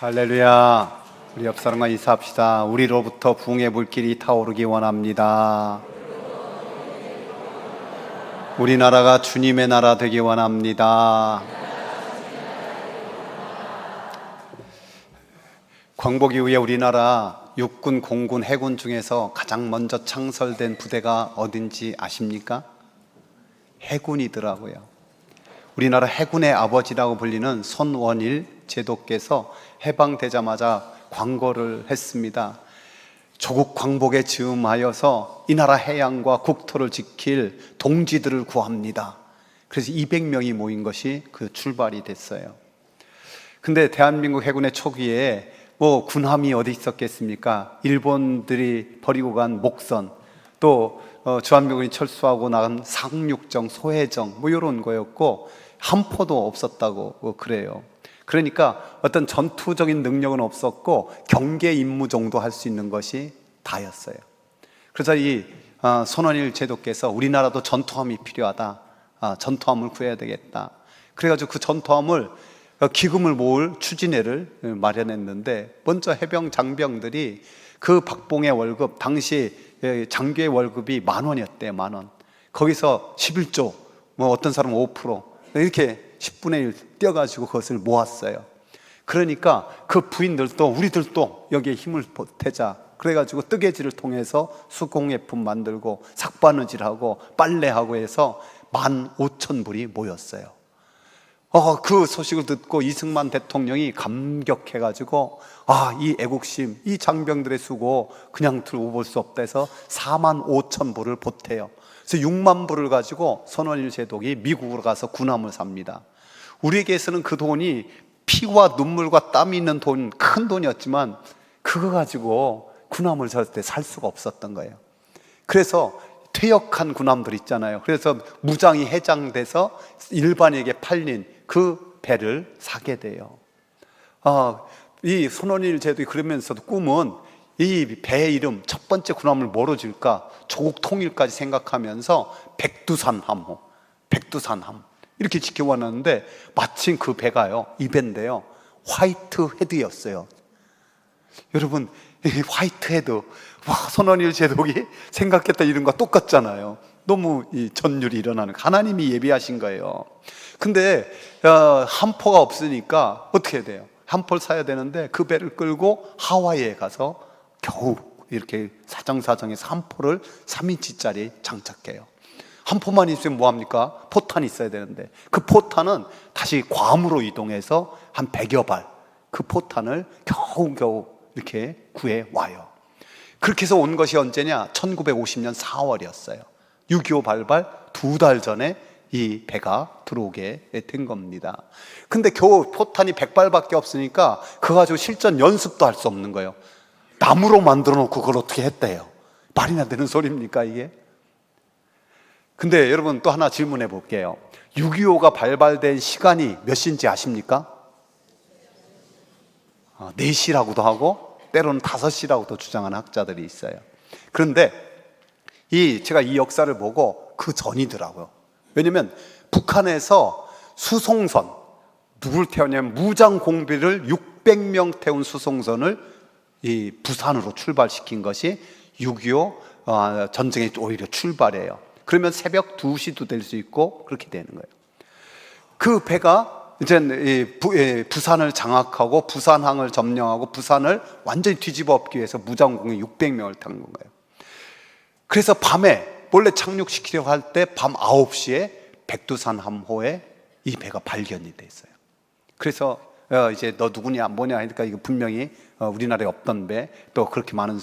할렐루야. 우리 옆 사람과 인사합시다. 우리로부터 부흥의 물길이 타오르기 원합니다. 우리나라가 주님의 나라 되기 원합니다. 광복 이후에 우리나라 육군, 공군, 해군 중에서 가장 먼저 창설된 부대가 어딘지 아십니까? 해군이더라고요. 우리나라 해군의 아버지라고 불리는 손원일 제독께서 해방되자마자 광고를 했습니다. 조국 광복에 즈음하여서 이 나라 해양과 국토를 지킬 동지들을 구합니다. 그래서 200명이 모인 것이 그 출발이 됐어요. 근데 대한민국 해군의 초기에 군함이 어디 있었겠습니까? 일본들이 버리고 간 목선, 또 주한미군이 철수하고 나간 상륙정, 소해정 이런 거였고 함포도 없었다고 그래요. 그러니까 어떤 전투적인 능력은 없었고 경계 임무 정도 할 수 있는 것이 다였어요. 그래서 이 손원일 제독께서 우리나라도 전투함이 필요하다, 전투함을 구해야 되겠다. 그래가지고 그 전투함을 기금을 모을 추진회를 마련했는데, 먼저 해병 장병들이 그 박봉의 월급, 당시 장교의 월급이 10,000원이었대요. 10,000원. 거기서 11조, 어떤 사람은 5%, 이렇게 10분의 1 떼어가지고 그것을 모았어요. 그러니까 그 부인들도 우리들도 여기에 힘을 보태자. 그래가지고 뜨개질을 통해서 수공예품 만들고 삭바느질하고 빨래하고 해서 15,000불이 모였어요. 그 소식을 듣고 이승만 대통령이 감격해가지고 이 애국심, 이 장병들의 수고 그냥 두고 볼 수 없다 해서 45,000불을 보태요. 그래서 60,000불을 가지고 손원일 제독이 미국으로 가서 군함을 삽니다. 우리에게서는 그 돈이 피와 눈물과 땀이 있는 돈, 큰 돈이었지만 그거 가지고 군함을 절대 살 수가 없었던 거예요. 그래서 퇴역한 군함들 있잖아요. 그래서 무장이 해장돼서 일반에게 팔린 그 배를 사게 돼요. 이 손원일 제독이 그러면서도 꿈은 이 배의 이름, 첫 번째 군함을 뭐로 지을까? 조국 통일까지 생각하면서 백두산함호, 백두산함 이렇게 지켜왔는데, 마침 그 배가요, 이 배인데요, 화이트 헤드였어요. 여러분, 이 화이트 헤드, 손원일 제독이 생각했던 이름과 똑같잖아요. 너무 이 전율이 일어나는, 하나님이 예비하신 거예요. 근데 함포가 없으니까 어떻게 해야 돼요? 함포를 사야 되는데 그 배를 끌고 하와이에 가서 겨우 이렇게 사정사정해서 함포를 3인치짜리 장착해요. 함포만 있으면 뭐합니까? 포탄이 있어야 되는데 그 포탄은 다시 괌으로 이동해서 한 100여 발, 그 포탄을 겨우겨우 이렇게 구해 와요. 그렇게 해서 온 것이 언제냐? 1950년 4월이었어요 6.25 발발 2달 전에 이 배가 들어오게 된 겁니다. 근데 겨우 포탄이 100발밖에 없으니까 그거 가지고 실전 연습도 할 수 없는 거예요. 나무로 만들어 놓고 그걸 어떻게 했대요? 말이나 되는 소리입니까 이게? 근데 여러분, 또 하나 질문해 볼게요. 6.25가 발발된 시간이 몇 시인지 아십니까? 4시라고도 하고 때로는 5시라고도 주장하는 학자들이 있어요. 그런데 제가 이 역사를 보고 그 전이더라고요. 왜냐면 북한에서 수송선, 누굴 태우냐면 무장 공비를 600명 태운 수송선을 이 부산으로 출발시킨 것이 6.25 전쟁의 오히려 출발이에요. 그러면 새벽 2시도 될 수 있고 그렇게 되는 거예요. 그 배가 이제 부산을 장악하고 부산항을 점령하고 부산을 완전히 뒤집어 엎기 위해서 무장공이 600명을 탄 건가요. 그래서 밤에 몰래 착륙시키려고 할 때 밤 9시에 백두산 함호에 이 배가 발견이 됐어요. 그래서 이제 너 누구냐 뭐냐 하니까 이거 분명히 우리나라에 없던 배, 또 그렇게 많은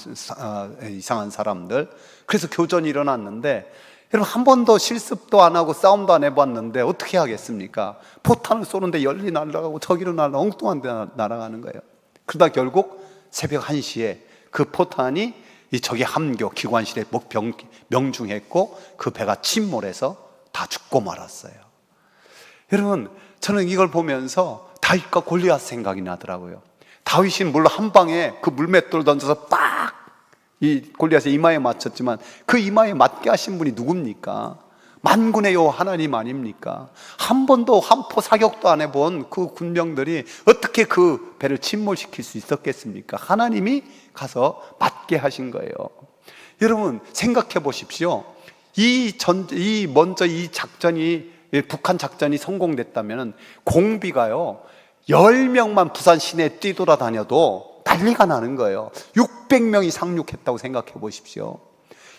이상한 사람들. 그래서 교전이 일어났는데, 여러분, 한 번도 실습도 안 하고 싸움도 안 해봤는데 어떻게 하겠습니까? 포탄을 쏘는데 열리 날아가고 저기로 날아가고 엉뚱한 데 날아가는 거예요. 그러다 결국 새벽 1시에 그 포탄이 이 적의 함교 기관실에 명중했고 그 배가 침몰해서 다 죽고 말았어요. 여러분, 저는 이걸 보면서 다윗과 골리앗 생각이 나더라고요. 다윗은 물론 한 방에 그 물맷돌 던져서 빡! 이 골리앗의 이마에 맞췄지만 그 이마에 맞게 하신 분이 누굽니까? 만군의 여호와 하나님 아닙니까? 한 번도 한포 사격도 안 해본 그 군병들이 어떻게 그 배를 침몰시킬 수 있었겠습니까? 하나님이 가서 맞게 하신 거예요. 여러분 생각해 보십시오. 먼저 이 작전이, 북한 작전이 성공됐다면 공비가요 10명만 부산 시내에 뛰돌아다녀도 난리가 나는 거예요. 600명이 상륙했다고 생각해 보십시오.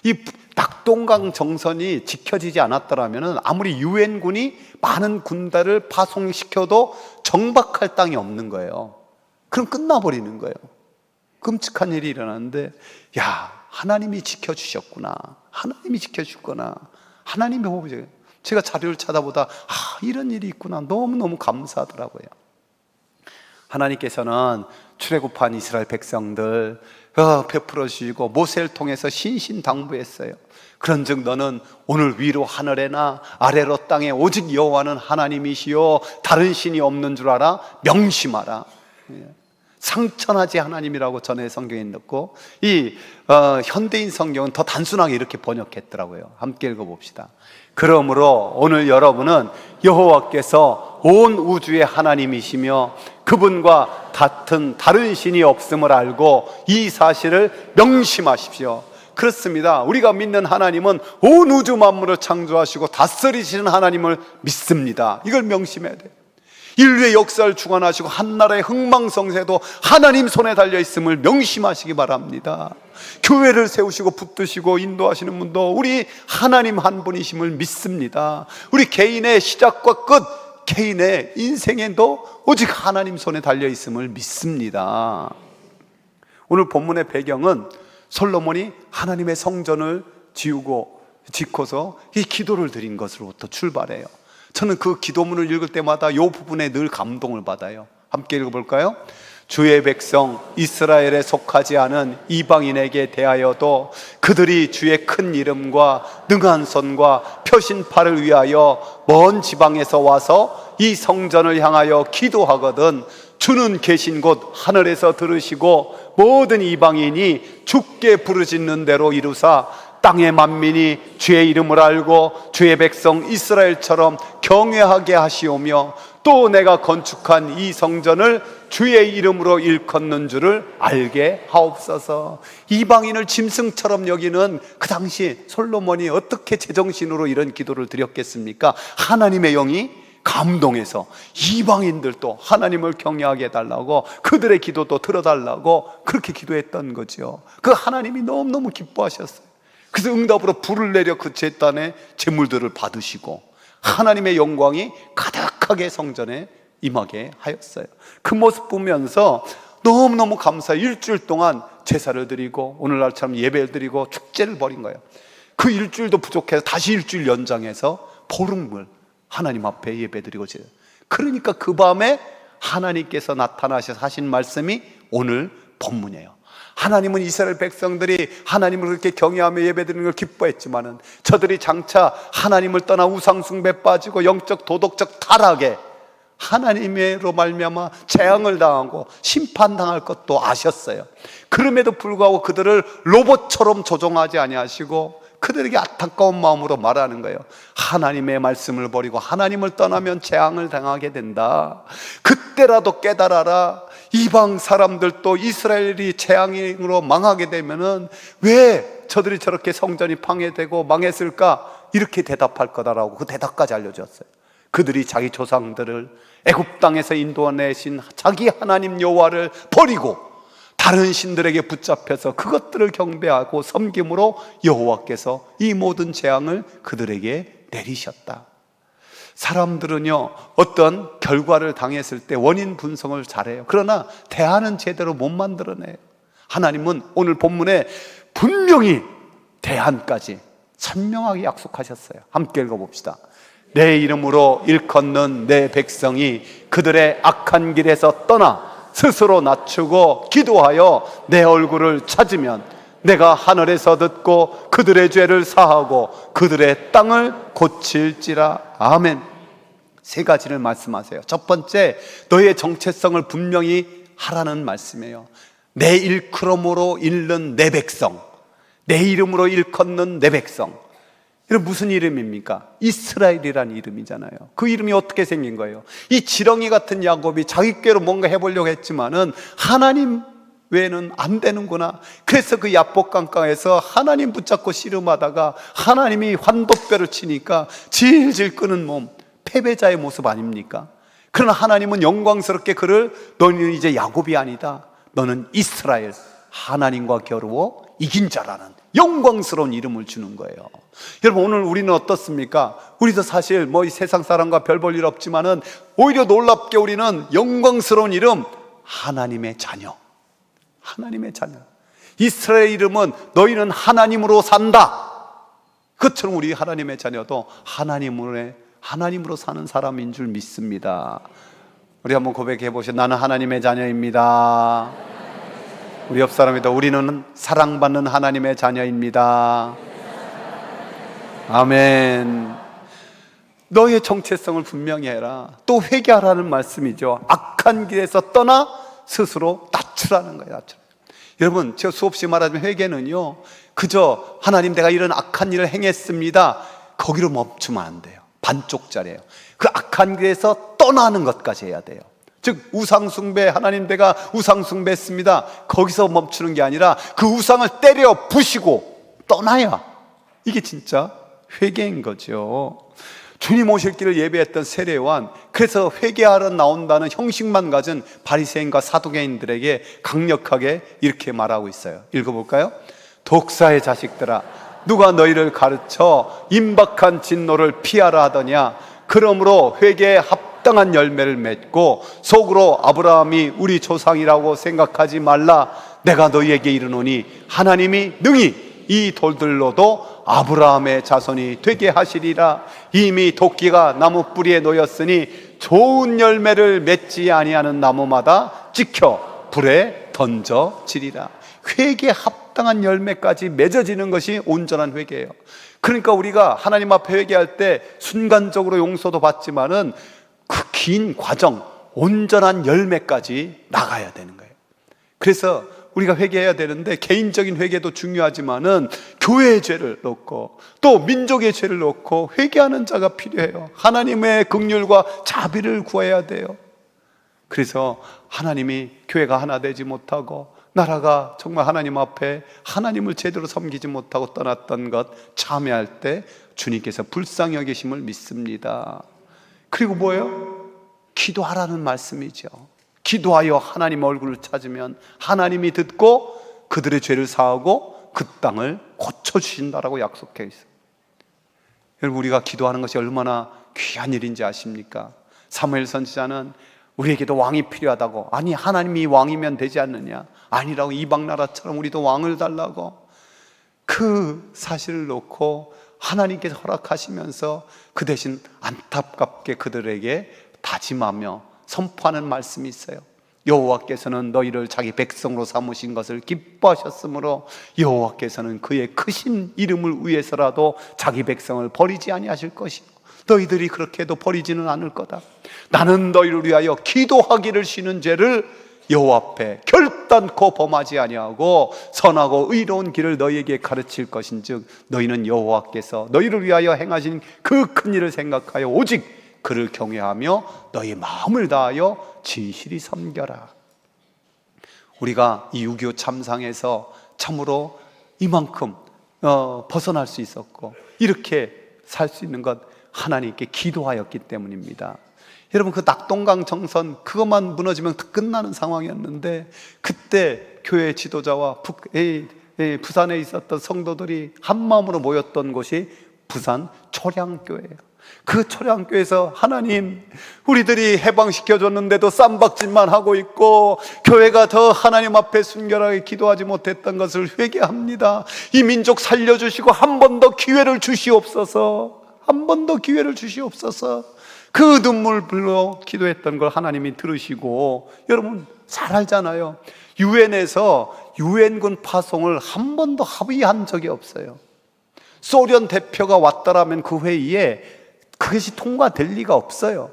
이 낙동강 정선이 지켜지지 않았더라면 아무리 유엔군이 많은 군대를 파송시켜도 정박할 땅이 없는 거예요. 그럼 끝나버리는 거예요. 끔찍한 일이 일어났는데, 야, 하나님이 지켜주셨구나, 하나님이 지켜주셨구나, 하나님의 호흡이. 제가 자료를 찾아보다 이런 일이 있구나, 너무너무 감사하더라고요. 하나님께서는 출애굽한 이스라엘 백성들 베풀어 주시고 모세를 통해서 신신당부했어요. 그런즉 너는 오늘 위로 하늘에나 아래로 땅에 오직 여호와는 하나님이시요 다른 신이 없는 줄 알아 명심하라. 상천하지 하나님이라고 전에 성경에 넣고, 이 현대인 성경은 더 단순하게 이렇게 번역했더라고요. 함께 읽어봅시다. 그러므로 오늘 여러분은 여호와께서 온 우주의 하나님이시며 그분과 같은 다른 신이 없음을 알고 이 사실을 명심하십시오. 그렇습니다. 우리가 믿는 하나님은 온 우주 만물을 창조하시고 다스리시는 하나님을 믿습니다. 이걸 명심해야 돼요. 인류의 역사를 주관하시고 한나라의 흥망성쇠도 하나님 손에 달려있음을 명심하시기 바랍니다. 교회를 세우시고 붙드시고 인도하시는 분도 우리 하나님 한 분이심을 믿습니다. 우리 개인의 시작과 끝, 개인의 인생에도 오직 하나님 손에 달려있음을 믿습니다. 오늘 본문의 배경은 솔로몬이 하나님의 성전을 짓고서 이 기도를 드린 것으로부터 출발해요. 저는 그 기도문을 읽을 때마다 이 부분에 늘 감동을 받아요. 함께 읽어볼까요? 주의 백성 이스라엘에 속하지 않은 이방인에게 대하여도 그들이 주의 큰 이름과 능한 손과 표신팔을 위하여 먼 지방에서 와서 이 성전을 향하여 기도하거든 주는 계신 곳 하늘에서 들으시고 모든 이방인이 주께 부르짖는 대로 이루사 땅의 만민이 주의 이름을 알고 주의 백성 이스라엘처럼 경외하게 하시오며 또 내가 건축한 이 성전을 주의 이름으로 일컫는 줄을 알게 하옵소서. 이방인을 짐승처럼 여기는 그 당시 솔로몬이 어떻게 제정신으로 이런 기도를 드렸겠습니까? 하나님의 영이 감동해서 이방인들도 하나님을 경외하게 해달라고, 그들의 기도도 들어달라고 그렇게 기도했던 거죠. 그 하나님이 너무너무 기뻐하셨어요. 그래서 응답으로 불을 내려 그 제단의 제물들을 받으시고 하나님의 영광이 가득하게 성전에 임하게 하였어요. 그 모습 보면서 너무너무 감사해요. 일주일 동안 제사를 드리고 오늘날처럼 예배를 드리고 축제를 벌인 거예요. 그 일주일도 부족해서 다시 일주일 연장해서 보름을 하나님 앞에 예배 드리고, 그러니까 그 밤에 하나님께서 나타나셔서 하신 말씀이 오늘 본문이에요. 하나님은 이스라엘 백성들이 하나님을 그렇게 경외하며 예배드리는 걸 기뻐했지만은 저들이 장차 하나님을 떠나 우상숭배에 빠지고 영적 도덕적 타락에 하나님으로 말미암아 재앙을 당하고 심판당할 것도 아셨어요. 그럼에도 불구하고 그들을 로봇처럼 조종하지 아니하시고 그들에게 안타까운 마음으로 말하는 거예요. 하나님의 말씀을 버리고 하나님을 떠나면 재앙을 당하게 된다. 그때라도 깨달아라. 이방 사람들도 이스라엘이 재앙으로 망하게 되면은 왜 저들이 저렇게 성전이 방해되고 망했을까? 이렇게 대답할 거다라고 그 대답까지 알려줬어요. 그들이 자기 조상들을 애굽 땅에서 인도내신 자기 하나님 여호와를 버리고 다른 신들에게 붙잡혀서 그것들을 경배하고 섬김으로 여호와께서 이 모든 재앙을 그들에게 내리셨다. 사람들은요, 어떤 결과를 당했을 때 원인 분석을 잘해요. 그러나 대안은 제대로 못 만들어내요. 하나님은 오늘 본문에 분명히 대안까지 선명하게 약속하셨어요. 함께 읽어봅시다. 내 이름으로 일컫는 내 백성이 그들의 악한 길에서 떠나 스스로 낮추고 기도하여 내 얼굴을 찾으면 내가 하늘에서 듣고 그들의 죄를 사하고 그들의 땅을 고칠지라. 아멘. 세 가지를 말씀하세요. 첫 번째, 너의 정체성을 분명히 하라는 말씀이에요. 내 일컬음으로 읽는 내 백성, 내 이름으로 일컫는 내 백성. 이런 무슨 이름입니까? 이스라엘이라는 이름이잖아요. 그 이름이 어떻게 생긴 거예요? 이 지렁이 같은 야곱이 자기께로 뭔가 해보려고 했지만은 하나님 외에는 안 되는구나. 그래서 그 야복강가에서 하나님 붙잡고 씨름하다가 하나님이 환도뼈를 치니까 질질 끄는 몸, 패배자의 모습 아닙니까? 그러나 하나님은 영광스럽게 그를 너는 이제 야곱이 아니다, 너는 이스라엘, 하나님과 겨루어 이긴 자라는 영광스러운 이름을 주는 거예요. 여러분, 오늘 우리는 어떻습니까? 우리도 사실 뭐 이 세상 사람과 별 볼 일 없지만은 오히려 놀랍게 우리는 영광스러운 이름, 하나님의 자녀. 하나님의 자녀. 이스라엘 이름은 너희는 하나님으로 산다. 그처럼 우리 하나님의 자녀도 하나님으로 사는 사람인 줄 믿습니다. 우리 한번 고백해 보시죠. 나는 하나님의 자녀입니다. 우리 옆 사람이다. 우리는 사랑받는 하나님의 자녀입니다. 아멘. 너의 정체성을 분명히 해라. 또 회개하라는 말씀이죠. 악한 길에서 떠나 스스로 낮추라는 거예요. 낮추라. 여러분, 제가 수없이 말하지만 회개는요, 그저 하나님 내가 이런 악한 일을 행했습니다, 거기로 멈추면 안 돼요. 반쪽짜리예요. 그 악한 길에서 떠나는 것까지 해야 돼요. 즉 우상숭배, 하나님 내가 우상숭배했습니다, 거기서 멈추는 게 아니라 그 우상을 때려 부시고 떠나야 이게 진짜 회개인 거죠. 주님 오실 길을 예배했던 세례요한, 그래서 회개하러 나온다는 형식만 가진 바리새인과 사두개인들에게 강력하게 이렇게 말하고 있어요. 읽어볼까요? 독사의 자식들아, 누가 너희를 가르쳐 임박한 진노를 피하라 하더냐? 그러므로 회개에 합당한 열매를 맺고 속으로 아브라함이 우리 조상이라고 생각하지 말라. 내가 너희에게 이르노니 하나님이 능히 이 돌들로도 아브라함의 자손이 되게 하시리라. 이미 도끼가 나무 뿌리에 놓였으니 좋은 열매를 맺지 아니하는 나무마다 찍혀 불에 던져지리라. 회개에 합당한 열매까지 맺어지는 것이 온전한 회개예요. 그러니까 우리가 하나님 앞에 회개할 때 순간적으로 용서도 받지만은 그 긴 과정, 온전한 열매까지 나가야 되는 거예요. 그래서 우리가 회개해야 되는데 개인적인 회개도 중요하지만은 교회의 죄를 놓고 또 민족의 죄를 놓고 회개하는 자가 필요해요. 하나님의 긍휼과 자비를 구해야 돼요. 그래서 하나님이 교회가 하나 되지 못하고 나라가 정말 하나님 앞에 하나님을 제대로 섬기지 못하고 떠났던 것 참회할 때 주님께서 불쌍히 여기심을 믿습니다. 그리고 뭐예요? 기도하라는 말씀이죠. 기도하여 하나님 얼굴을 찾으면 하나님이 듣고 그들의 죄를 사하고 그 땅을 고쳐주신다라고 약속해 있어요. 여러분, 우리가 기도하는 것이 얼마나 귀한 일인지 아십니까? 사무엘 선지자는 우리에게도 왕이 필요하다고, 아니 하나님이 왕이면 되지 않느냐, 아니라고, 이방 나라처럼 우리도 왕을 달라고, 그 사실을 놓고 하나님께서 허락하시면서 그 대신 안타깝게 그들에게 다짐하며 선포하는 말씀이 있어요. 여호와께서는 너희를 자기 백성으로 삼으신 것을 기뻐하셨으므로 여호와께서는 그의 크신 이름을 위해서라도 자기 백성을 버리지 아니하실 것이고 너희들이 그렇게 해도 버리지는 않을 거다. 나는 너희를 위하여 기도하기를 쉬는 죄를 여호와 앞에 결단코 범하지 아니하고 선하고 의로운 길을 너희에게 가르칠 것인즉 너희는 여호와께서 너희를 위하여 행하신 그 큰 일을 생각하여 오직 그를 경외하며 너희 마음을 다하여 진실이 섬겨라. 우리가 이 6.25 참상에서 참으로 이만큼 벗어날 수 있었고 이렇게 살 수 있는 것 하나님께 기도하였기 때문입니다. 여러분, 그 낙동강 정선 그것만 무너지면 끝나는 상황이었는데 그때 교회 지도자와 부산에 있었던 성도들이 한마음으로 모였던 곳이 부산 초량교회예요. 그 초량교회에서 하나님, 우리들이 해방시켜줬는데도 쌈박질만 하고 있고 교회가 더 하나님 앞에 순결하게 기도하지 못했던 것을 회개합니다. 이 민족 살려주시고 한 번 더 기회를 주시옵소서. 한 번 더 기회를 주시옵소서. 그 눈물로 기도했던 걸 하나님이 들으시고, 여러분 잘 알잖아요. 유엔에서 유엔군 파송을 한 번도 합의한 적이 없어요. 소련 대표가 왔다라면 그 회의에 그것이 통과될 리가 없어요.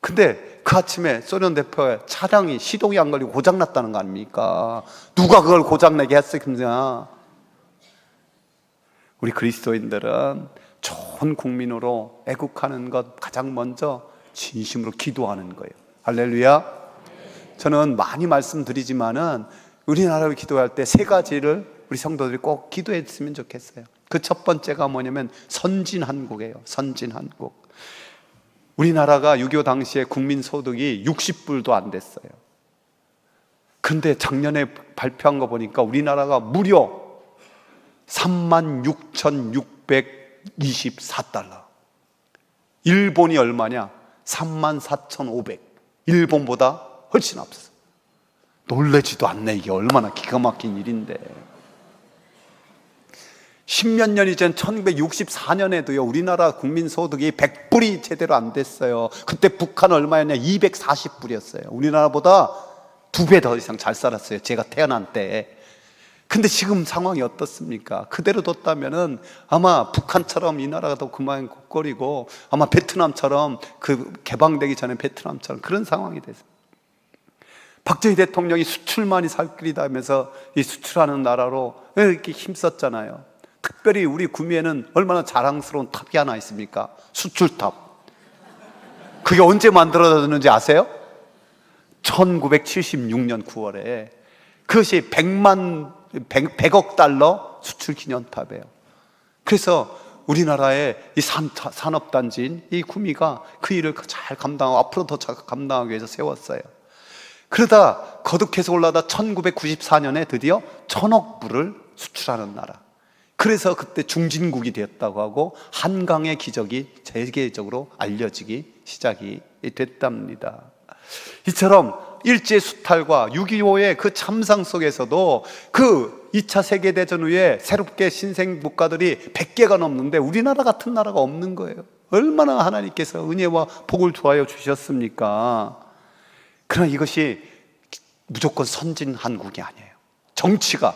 근데 그 아침에 소련 대표의 차량이 시동이 안 걸리고 고장났다는 거 아닙니까? 누가 그걸 고장내게 했었겠냐? 우리 그리스도인들은 좋은 국민으로 애국하는 것 가장 먼저 진심으로 기도하는 거예요. 할렐루야. 저는 많이 말씀드리지만은 우리나라를 기도할 때 세 가지를 우리 성도들이 꼭 기도했으면 좋겠어요. 그 첫 번째가 뭐냐면 선진한국이에요. 선진한국. 우리나라가 6.25 당시에 국민소득이 60불도 안 됐어요. 근데 작년에 발표한 거 보니까 우리나라가 무려 36,624달러. 일본이 얼마냐? 34,500. 일본보다 훨씬 앞서. 놀라지도 않네. 이게 얼마나 기가 막힌 일인데. 10몇 년이 전 1964년에도요 우리나라 국민소득이 100불이 제대로 안 됐어요. 그때 북한 얼마였냐? 240불이었어요. 우리나라보다 2배 더 이상 잘 살았어요. 제가 태어난 때. 근데 지금 상황이 어떻습니까? 그대로 뒀다면은 아마 북한처럼 이 나라가 더 그만 꼴이고 아마 베트남처럼 그 개방되기 전에 베트남처럼 그런 상황이 됐어요. 박정희 대통령이 수출만이 살 길이다 하면서 이 수출하는 나라로 이렇게 힘썼잖아요. 특별히 우리 구미에는 얼마나 자랑스러운 탑이 하나 있습니까? 수출탑. 그게 언제 만들어졌는지 아세요? 1976년 9월에 그것이 100억 달러 수출 기념탑이에요. 그래서 우리나라의 이 산업단지인 이 구미가 그 일을 잘 감당하고 앞으로 더 잘 감당하기 위해서 세웠어요. 그러다 거듭해서 올라다 1994년에 드디어 1,000억 불을 수출하는 나라. 그래서 그때 중진국이 되었다고 하고 한강의 기적이 세계적으로 알려지기 시작이 됐답니다. 이처럼 일제수탈과 6.25의 그 참상 속에서도 그 2차 세계대전 후에 새롭게 신생 국가들이 100개가 넘는데 우리나라 같은 나라가 없는 거예요. 얼마나 하나님께서 은혜와 복을 주하여 주셨습니까? 그러나 이것이 무조건 선진한국이 아니에요. 정치가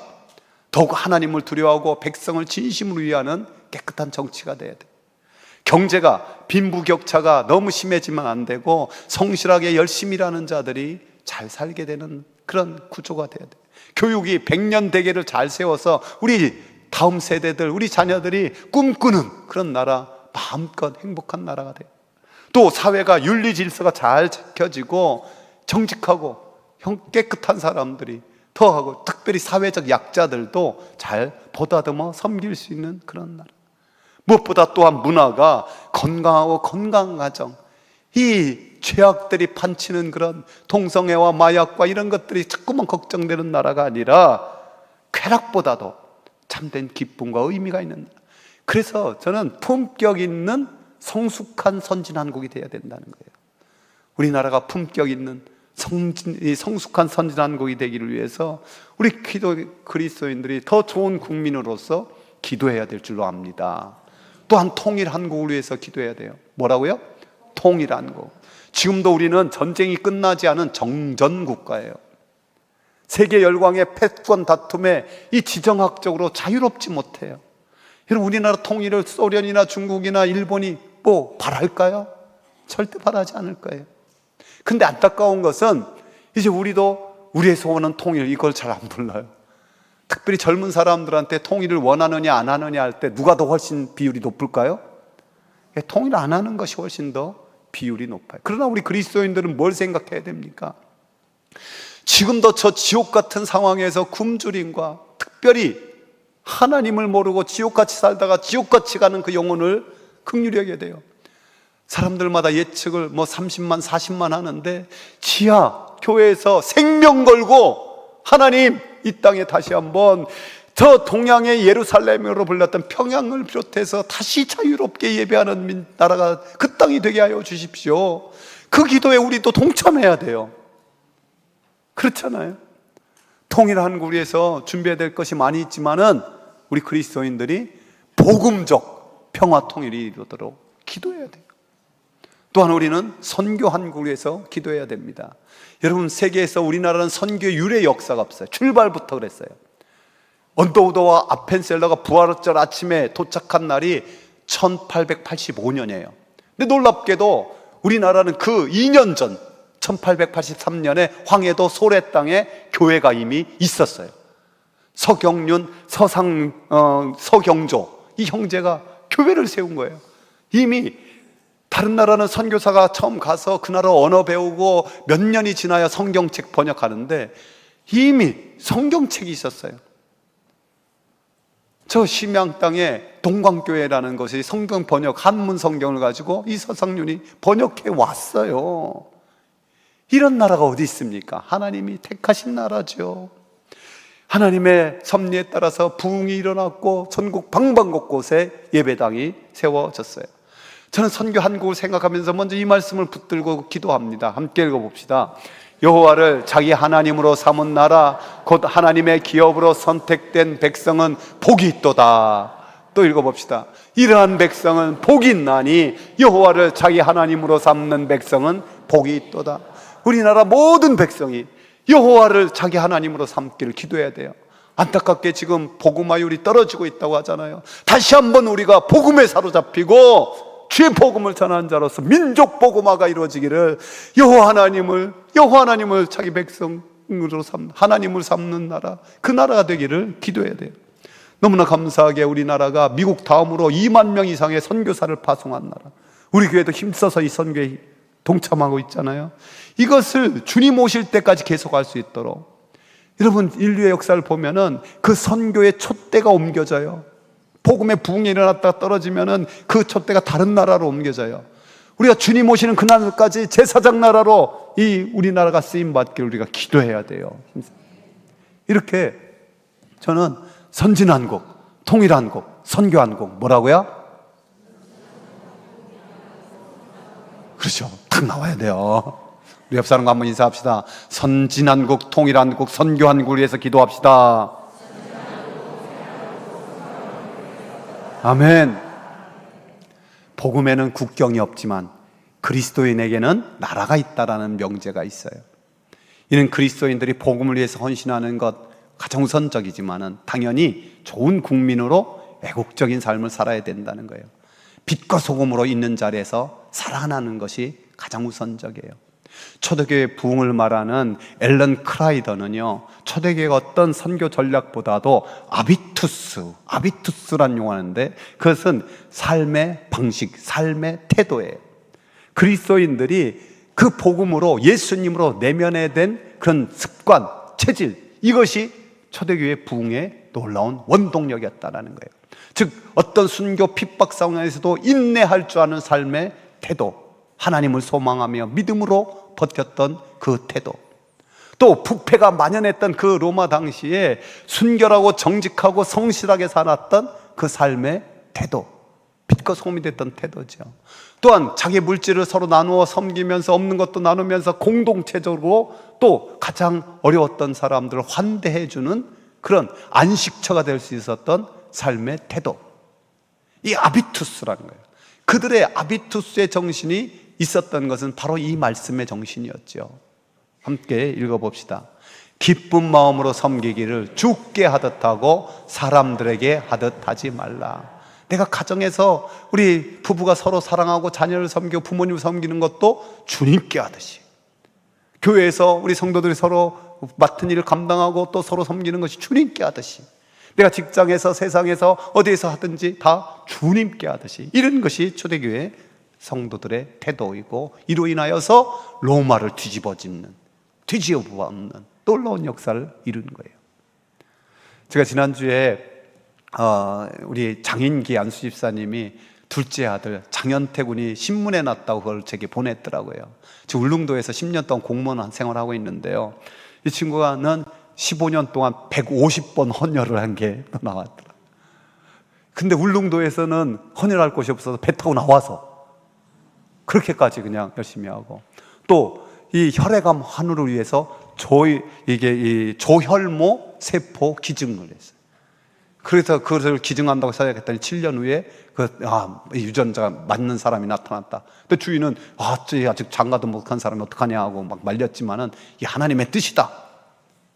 더욱 하나님을 두려워하고 백성을 진심으로 위하는 깨끗한 정치가 돼야 돼요. 경제가 빈부격차가 너무 심해지면 안 되고 성실하게 열심히 일하는 자들이 잘 살게 되는 그런 구조가 돼야 돼요. 교육이 100년 대계를 잘 세워서 우리 다음 세대들, 우리 자녀들이 꿈꾸는 그런 나라, 마음껏 행복한 나라가 돼요. 또 사회가 윤리 질서가 잘 지켜지고 정직하고 깨끗한 사람들이 더하고 특별히 사회적 약자들도 잘 보다듬어 섬길 수 있는 그런 나라. 무엇보다 또한 문화가 건강하고 건강한 가정, 이 죄악들이 판치는 그런 동성애와 마약과 이런 것들이 자꾸만 걱정되는 나라가 아니라 쾌락보다도 참된 기쁨과 의미가 있는 나라. 그래서 저는 품격 있는 성숙한 선진한국이 되어야 된다는 거예요. 우리나라가 품격 있는 성숙한 선진한국이 되기를 위해서 우리 그리스도인들이 더 좋은 국민으로서 기도해야 될 줄로 압니다. 또한 통일한국을 위해서 기도해야 돼요. 뭐라고요? 통일한국. 지금도 우리는 전쟁이 끝나지 않은 정전국가예요. 세계 열강의 패권 다툼에 이 지정학적으로 자유롭지 못해요. 여러분, 우리나라 통일을 소련이나 중국이나 일본이 뭐 바랄까요? 절대 바라지 않을 거예요. 근데 안타까운 것은 이제 우리도 우리의 소원은 통일, 이걸 잘 안 불러요. 특별히 젊은 사람들한테 통일을 원하느냐 안 하느냐 할 때 누가 더 훨씬 비율이 높을까요? 통일 안 하는 것이 훨씬 더 비율이 높아요. 그러나 우리 그리스도인들은 뭘 생각해야 됩니까? 지금도 저 지옥 같은 상황에서 굶주림과 특별히 하나님을 모르고 지옥같이 살다가 지옥같이 가는 그 영혼을 긍휼히 여겨야 돼요. 사람들마다 예측을 30만 40만 하는데 지하 교회에서 생명 걸고 하나님 이 땅에 다시 한번 저 동양의 예루살렘으로 불렸던 평양을 비롯해서 다시 자유롭게 예배하는 나라가 그 땅이 되게 하여 주십시오. 그 기도에 우리도 동참해야 돼요. 그렇잖아요. 통일한국을 위해서 준비해야 될 것이 많이 있지만은 우리 그리스도인들이 복음적 평화 통일이 이루도록 기도해야 돼요. 또한 우리는 선교한국을 위해서 기도해야 됩니다. 여러분, 세계에서 우리나라는 선교 유래 역사가 없어요. 출발부터 그랬어요. 언더우드와 아펜셀러가 부활절 아침에 도착한 날이 1885년이에요. 근데 놀랍게도 우리나라는 그 2년 전 1883년에 황해도 소래 땅에 교회가 이미 있었어요. 서경륜, 서경조 이 형제가 교회를 세운 거예요. 이미 다른 나라는 선교사가 처음 가서 그 나라 언어 배우고 몇 년이 지나야 성경책 번역하는데 이미 성경책이 있었어요. 저 심양 땅에 동광교회라는 것이 성경 번역, 한문 성경을 가지고 이 서상윤이 번역해 왔어요. 이런 나라가 어디 있습니까? 하나님이 택하신 나라죠. 하나님의 섭리에 따라서 부흥이 일어났고 전국 방방곳곳에 예배당이 세워졌어요. 저는 선교 한국을 생각하면서 먼저 이 말씀을 붙들고 기도합니다. 함께 읽어봅시다. 여호와를 자기 하나님으로 삼은 나라 곧 하나님의 기업으로 선택된 백성은 복이 있도다. 또 읽어봅시다. 이러한 백성은 복이 있나니 여호와를 자기 하나님으로 삼는 백성은 복이 있도다. 우리나라 모든 백성이 여호와를 자기 하나님으로 삼기를 기도해야 돼요. 안타깝게 지금 복음화율이 떨어지고 있다고 하잖아요. 다시 한번 우리가 복음에 사로잡히고 주의 복음을 전하는 자로서 민족 복음화가 이루어지기를, 여호와 하나님을 자기 백성으로 하나님을 삼는 나라, 그 나라가 되기를 기도해야 돼요. 너무나 감사하게 우리나라가 미국 다음으로 2만 명 이상의 선교사를 파송한 나라, 우리 교회도 힘써서 이 선교에 동참하고 있잖아요. 이것을 주님 오실 때까지 계속할 수 있도록, 여러분 인류의 역사를 보면은 그 선교의 촛대가 옮겨져요. 복음의 부흥이 일어났다가 떨어지면은 그 촛대가 다른 나라로 옮겨져요. 우리가 주님 오시는 그날까지 제사장 나라로 이 우리나라가 쓰임 받기를 우리가 기도해야 돼요. 이렇게 저는 선진한국, 통일한국, 선교한국, 뭐라고요? 그렇죠. 딱 나와야 돼요. 우리 옆 사람과 한번 인사합시다. 선진한국, 통일한국, 선교한국을 위해서 기도합시다. 아멘. 복음에는 국경이 없지만 그리스도인에게는 나라가 있다라는 명제가 있어요. 이는 그리스도인들이 복음을 위해서 헌신하는 것 가장 우선적이지만은 당연히 좋은 국민으로 애국적인 삶을 살아야 된다는 거예요. 빛과 소금으로 있는 자리에서 살아가는 것이 가장 우선적이에요. 초대교회 부흥을 말하는 앨런 크라이더는요, 초대교회가 어떤 선교 전략보다도 아비투스란 용어인데 그것은 삶의 방식, 삶의 태도예요. 그리스도인들이 그 복음으로, 예수님으로 내면화된 그런 습관, 체질, 이것이 초대교회 부흥의 놀라운 원동력이었다는 거예요. 즉 어떤 순교 핍박 상황에서도 인내할 줄 아는 삶의 태도, 하나님을 소망하며 믿음으로 버텼던 그 태도, 또 부패가 만연했던 그 로마 당시에 순결하고 정직하고 성실하게 살았던 그 삶의 태도, 빛과 소금이 됐던 태도죠. 또한 자기 물질을 서로 나누어 섬기면서 없는 것도 나누면서 공동체적으로 또 가장 어려웠던 사람들을 환대해주는 그런 안식처가 될 수 있었던 삶의 태도, 이 아비투스라는 거예요. 그들의 아비투스의 정신이 있었던 것은 바로 이 말씀의 정신이었죠. 함께 읽어봅시다. 기쁜 마음으로 섬기기를 주께 하듯 하고 사람들에게 하듯 하지 말라. 내가 가정에서 우리 부부가 서로 사랑하고 자녀를 섬기고 부모님을 섬기는 것도 주님께 하듯이, 교회에서 우리 성도들이 서로 맡은 일을 감당하고 또 서로 섬기는 것이 주님께 하듯이, 내가 직장에서 세상에서 어디에서 하든지 다 주님께 하듯이, 이런 것이 초대교회 성도들의 태도이고, 이로 인하여서 로마를 뒤집어엎는 놀라운 역사를 이룬 거예요. 제가 지난주에 우리 장인기 안수 집사님이 둘째 아들 장현태 군이 신문에 났다고 그걸 제게 보냈더라고요. 지금 울릉도에서 10년 동안 공무원 생활하고 있는데요, 이 친구가는 15년 동안 150번 헌혈을 한 게 나왔더라. 근데 울릉도에서는 헌혈할 곳이 없어서 배 타고 나와서 그렇게까지 그냥 열심히 하고, 또 이 혈액암 환우를 위해서 이 조혈모 세포 기증을 했어요. 그래서 그것을 기증한다고 생각했더니 7년 후에 유전자가 맞는 사람이 나타났다. 근데 주인은 아직 장가도 못한 사람이 어떡하냐 하고 막 말렸지만은 이 하나님의 뜻이다.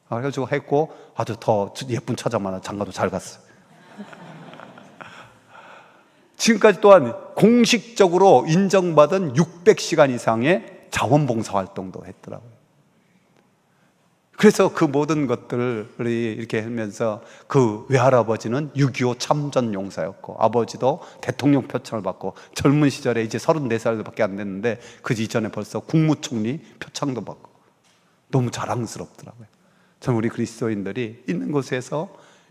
그래가지고 했고 아주 더 예쁜 처자만 장가도 잘 갔어요. 지금까지 또한 공식적으로 인정받은 600시간 이상의 자원봉사 활동도 했더라고요. 그래서 그 모든 것들이 이렇게 하면서 그 외할아버지는 6.25 참전용사였고 아버지도 대통령 표창을 받고 젊은 시절에 이제 34살밖에 안 됐는데 그 이전에 벌써 국무총리 표창도 받고 너무 자랑스럽더라고요. 참 우리 그리스도인들이 있는 곳에서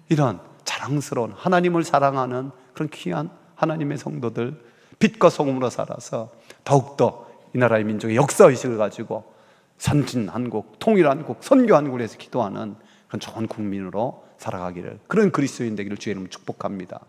이런 자랑스러운 하나님을 사랑하는 그런 귀한 하나님의 성도들, 빛과 소금으로 살아서 더욱더 이 나라의 민족의 역사의식을 가지고 선진한국, 통일한국, 선교한국을 위해서 기도하는 그런 좋은 국민으로 살아가기를, 그런 그리스도인 되기를 주의 이름으로 축복합니다.